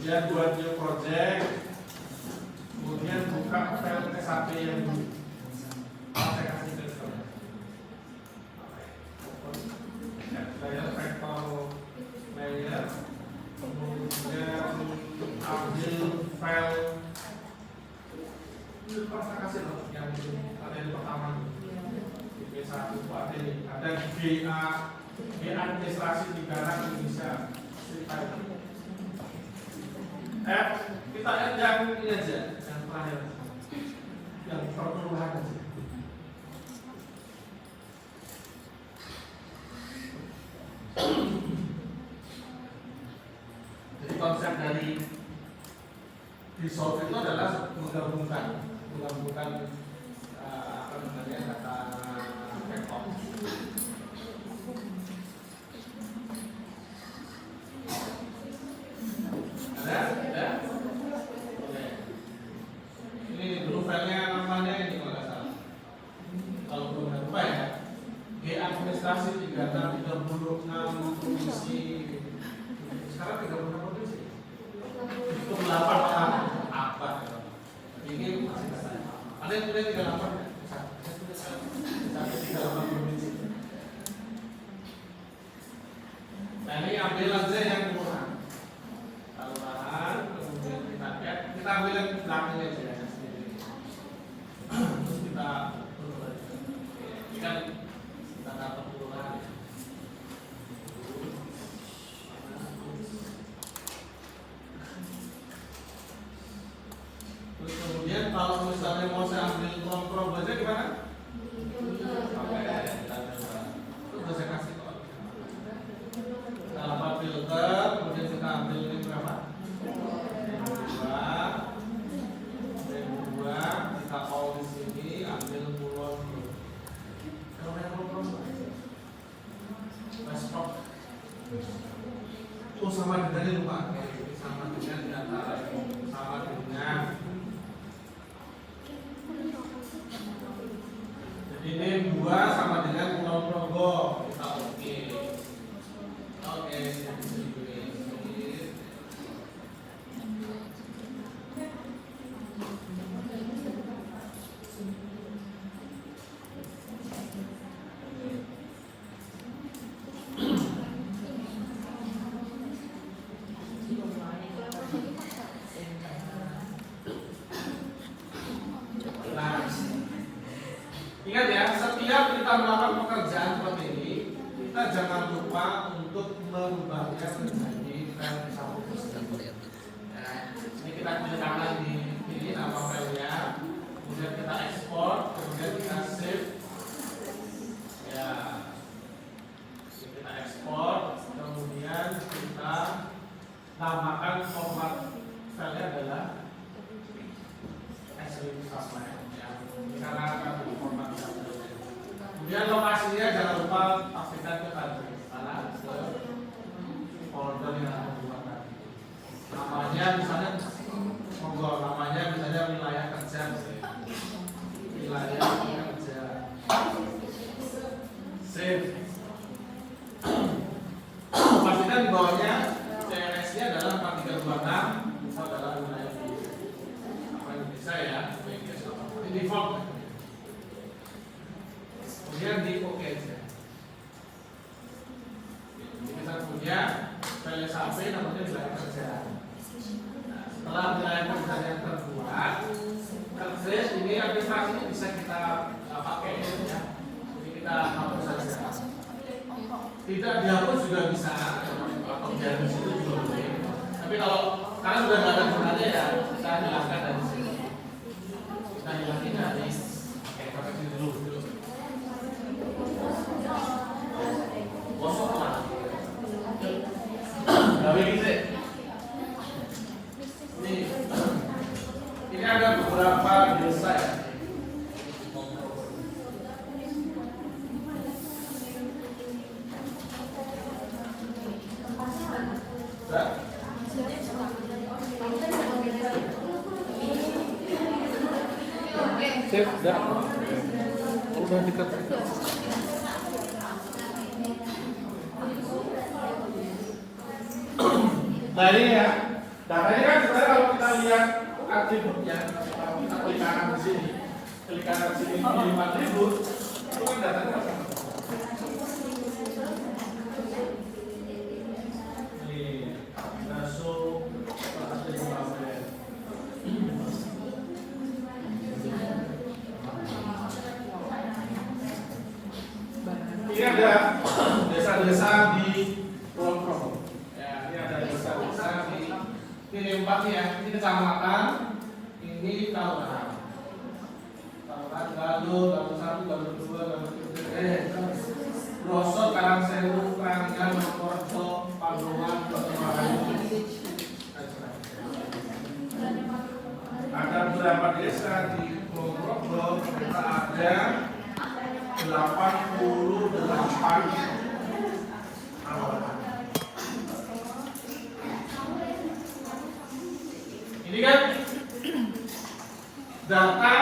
kemudian buat new project, kemudian buka file SAP yang saya kasih filter. Saya vektor layer, kemudian ambil file itu saya kasih loh yang ada di pertama B1 ada BA administrasi negara Indonesia. Kita add yang ini aja, yang terakhir, yang perpuluhan aja. Jadi konsep dari resolve itu adalah menggabungkan apa namanya data vektor. Ada? Oke. Ini dulu filenya namanya ini kalau nggak salah. Kalau belum lupa ya. G administrasi 36 provinsi. Sekarang 36 provinsi. Itu 8 orang apa? Ini masih ada yang punya 38 sampai 38 provinsi. Nah ini ambil aja yang kurang. Kita ambil yang belakangnya aja ya, terus kita ini kan kita dapat urutan. Terus kemudian kalau misalnya mau saya ambil kontrol aja gimana? Oke, kita coba. Terus saya kasih kok. Kita dapat filter, kemudian kita ambil ini berapa? Kita call di sini, ambil pulau kalau yang pulau desktop sama dengan ini lupa sama dengan data sama dengan jadi ini 2 sama dengan pulau Progo kita oke ingat ya, setiap kita melakukan pekerjaan seperti ini, kita jangan lupa untuk merubahnya menjadi file satu. Ini kita pilih kanan di ini nama filenya, kemudian kita ekspor, kemudian kita save. Ya, kita ekspor, kemudian kita namakan format filenya adalah S5 karena format. Kemudian lokasinya jangan lupa pastikan ke tadi mana ke folder yang akan dibuat tadi. Namanya misalnya monggo namanya misalnya wilayah kerja, wilayah kerja. Save. Pastikan di bawahnya CRS-nya adalah 4326 itu adalah wilayah apa Indonesia ya, ini default. Kemudian di OK aja. Kita punya file SAP namanya wilayah kerja. Nah, setelah wilayah kerja yang terbuat, terkreat ini administrasinya bisa kita pakai ya. Jadi kita hapus saja. Tidak dihapus juga bisa, atau dihapus itu juga boleh. Tapi kalau karena sudah nggak ada gunanya ya, kita hilangkan dari sini. Kita hilangin dari proteksi dulu. Kosong lah. Gawe gitu. Ini ada beberapa desa ya. Save, udah. Udah dekat. Nah ini ya Datanya kan sebenarnya kalau kita lihat atributnya, kalau kita klik kanan di sini, klik kanan di sini pilih atribut, itu kan datanya sama. Ini masuk atribut tabel. Ini ada desa-desa di Pulau. Ya, ini ada desa-desa di ini tempatnya ya. Ini kecamatan, ini kelurahan. Kelurahan Galuh, Galuh 1, Galuh 2, Galuh 3, Grosot, Karangsewu, Kranggan, Purworejo, Pandungan, Banyuwangi. Ada beberapa desa di Pulau. Kita ada 88 anggota. Ini kan data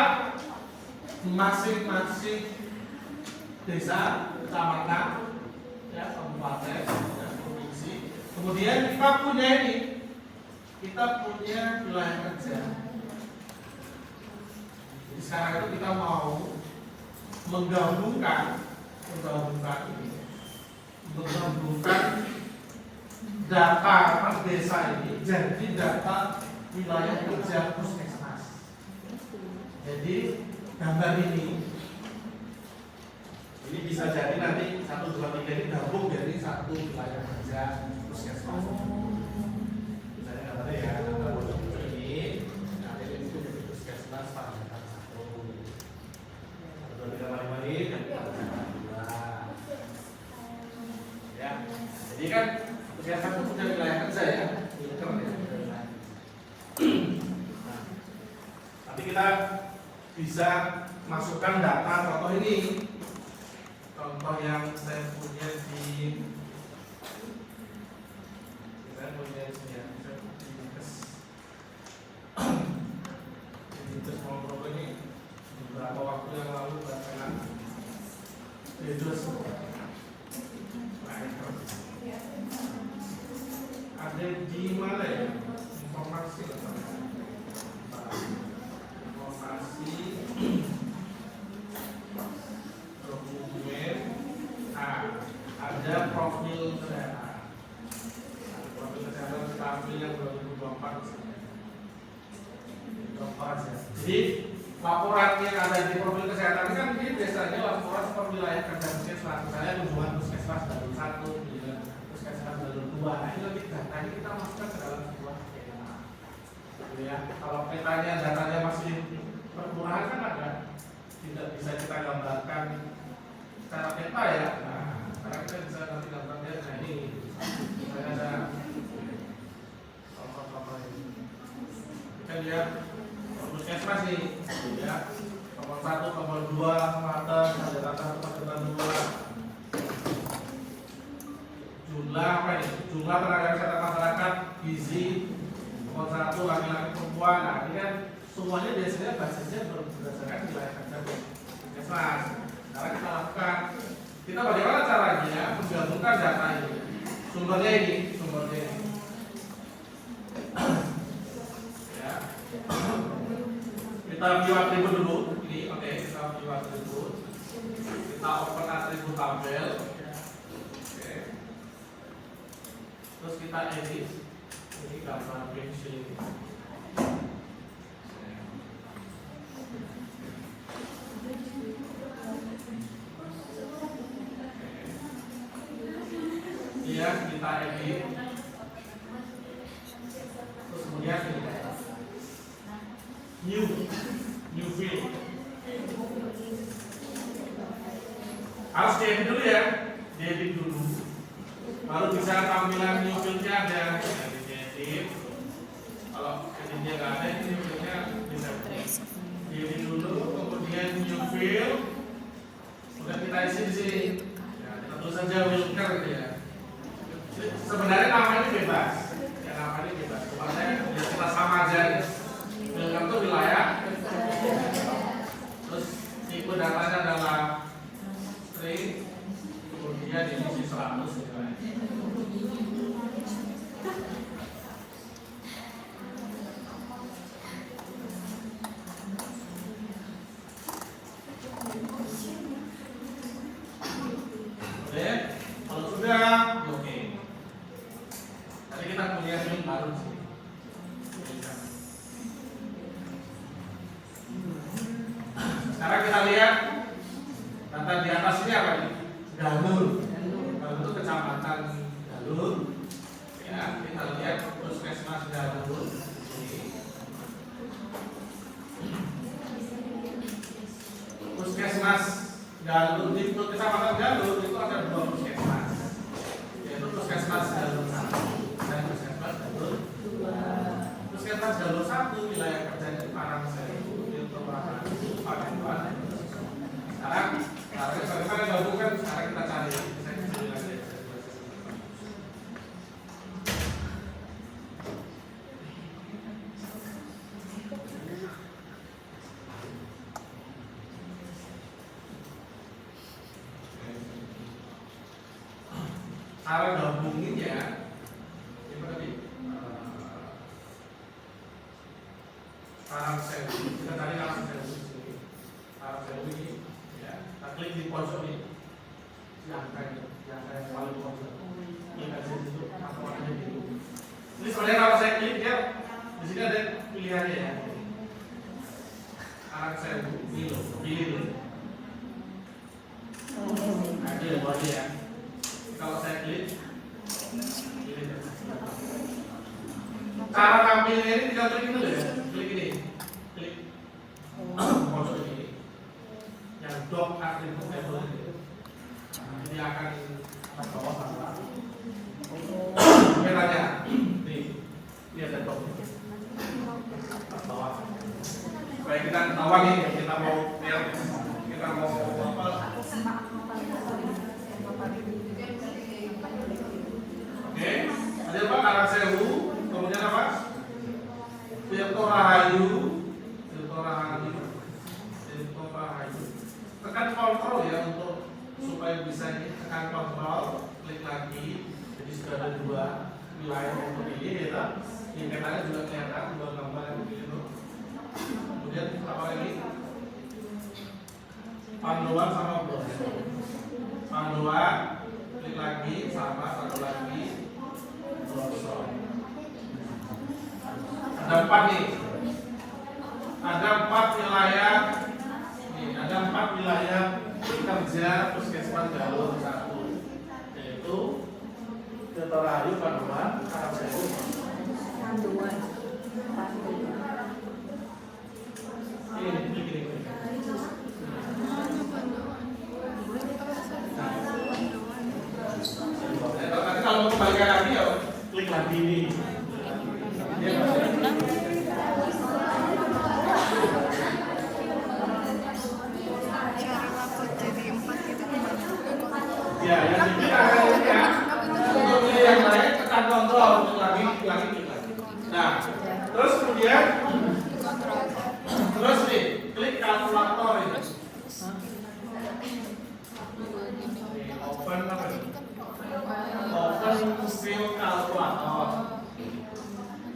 masing-masing desa, kecamatan, ya, kabupaten, dan provinsi. Kemudian kita punya ini, kita punya wilayah kerja. Jadi sekarang itu kita mau menggabungkan data per desa ini jadi data wilayah kerja puskesmas. Jadi gambar ini bisa jadi nanti 1, 2, 3 ini gabung jadi satu wilayah kerja puskesmas. Misalnya gambarnya ya, gambar ini, nanti ini jadi puskesmas parameter 1. Kalau kita balik-balik, ya. Jadi kan puskesmas itu punya wilayah kerja ya, filter ya. Nah, tapi kita bisa masukkan data contoh ini. Contoh yang saya punya di Monggo ini beberapa waktu yang lalu belakangan ada di mana ya informasi dokumen ada profil kesehatan. Profil kesehatan stabil yang 2024. Jadi laporan yang ada di profil kesehatan kan ini biasanya laporan per wilayah kerja puskesmas. Misalnya kunjungan puskesmas baru 1, puskesmas baru 2. Nah ini lebih data ini kita masukkan ke dalam sebuah peta. Gitu ya. Kalau petanya datanya masih perkelurahan kan ada, tidak bisa kita gambarkan secara peta ya. Nah, karena kita bisa nanti gambarnya nah ini. Misalnya ada contoh-contoh ini. Kita lihat puskesmas nih, ya. Nomor 1, nomor 2, Klaten, ada data Klaten 2. Jumlah apa ini? Jumlah tenaga kesehatan masyarakat gizi nomor 1 laki-laki perempuan. Nah, ini kan semuanya biasanya basisnya berdasarkan wilayah kerja puskesmas. Sekarang kita lakukan, kita bagaimana caranya menggabungkan data ini? Sumbernya ini. Ya. Kita view atribut dulu. Ini oke, kita view atribut. Kita open atribut tabel. Oke. Terus kita edit. Ini gambar pensil. Iya, kita edit. Terus kemudian ini new field. Harus diedit dulu ya, diedit dulu. Baru bisa tampilan new fieldnya ada. Diedit. Kalau editnya nggak ada, ini new fieldnya bisa diedit dulu. Kemudian new field, sudah kita isi di sini. Ya, kita tulis saja Wilker gitu ya. Sebenarnya namanya bebas, ya namanya bebas. Makanya ya kita sama aja. Wilker itu wilayah. Terus tipe datanya adalah string, kemudian diisi 100 misalnya. punya link baru di sini. Sekarang kita lihat data di atas ini apa nih? Galur. Galur itu kecamatan Galur. Ya, kita lihat puskesmas Galur. Puskesmas Galur di kecamatan Galur itu ada 2 puskesmas, yaitu puskesmas Galur 1 dan puskesmas Galur 2. Puskesmas Galur 1 wilayah kerjanya di Parangsewu, di Kelurahan Padepokan. Sekarang bagaimana gabungkan? Sekarang kita cari. Saya kembali lagi. Cara gabunginnya ini tadi Parangsewu. Kita cari Parangsewu di sini. Parangsewu ini. Kita klik di pojok ini, yang paling pojok. Klik aja di situ, atau warnanya biru. Ini sebenarnya kalau saya klik ya, di sini ada pilihannya ya. Parangsewu, pilih. Nah, ini buat ya. Kalau saya klik, pilih. Cara tampilnya ini tinggal klik dulu ya, klik ini, klik pojok ini. Yang dot atribut label ini akan bawah sama merahnya nih, ini ada dot bawah supaya kita ketahuan nih kita mau apa. Oke, ada apa? Parangsewu, kemudian apa? Tirto Rahayu. Tekan kontrol ya untuk supaya bisa ini, tekan kontrol, klik lagi. Jadi sudah ada 2 wilayah yang terpilih ya. Ini petanya juga kelihatan 2 gambar yang terpilih. Kemudian apa lagi? Panduan sama browser. Panduan, klik lagi, sama satu lagi browser. Ada 4 nih. Ada 4 wilayah. Ada 4 wilayah kerja puskesmas Galur 1, yaitu Tirto Rahayu, Padepokan, Parangsewu, Panduan. Ini. Nanti kalau mau kembalikan lagi ya klik lagi ini. Ya, yang ini akan ya. Untuk pilih yang lain tekan kontrol untuk lagi. Nah, terus kemudian nih klik kalkulator ini. Open apa ini? Open fill kalkulator.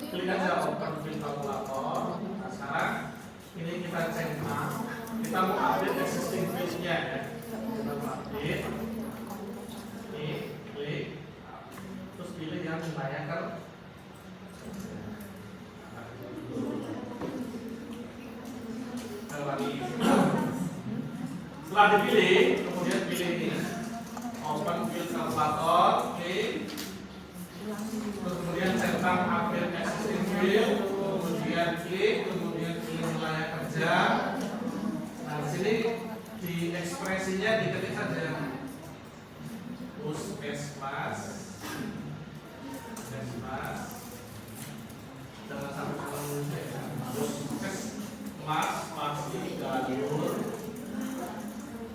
Klik aja open fill kalkulator. Nah, sekarang ini kita centang. Kita mau update existing field-nya ya. Kita mau update. Klik, terus pilih yang wilayah kerja. Setelah dipilih, kemudian pilih ini, open field kalkulator, klik, terus kemudian centang update existing field, kemudian klik, kemudian pilih wilayah kerja. Nah di sini di ekspresinya diketik saja. Puskesmas dengan satu puskesmas masih Galur.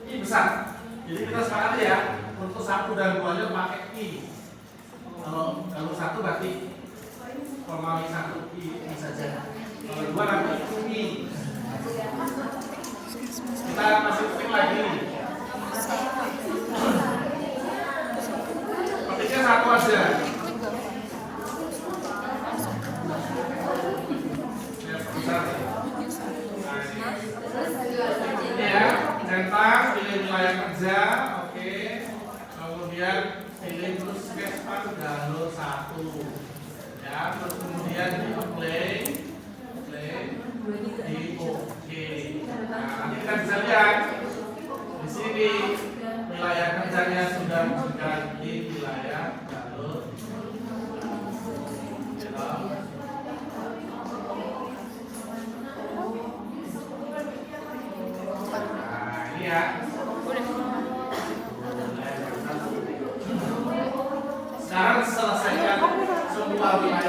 I besar. Jadi kita sepakat ya untuk 1 dan 2-nya pakai I. Kalau Galur 1 berarti formalis 1 I saja. Kalau 2 nanti I. Kita masih ketik lagi. Ketiknya 1 aja. Ini ya, centang, pilih wilayah kerja, oke. Kemudian pilih puskesmas Galur 1. ya? Boleh. Sekarang selesaikan semua wilayah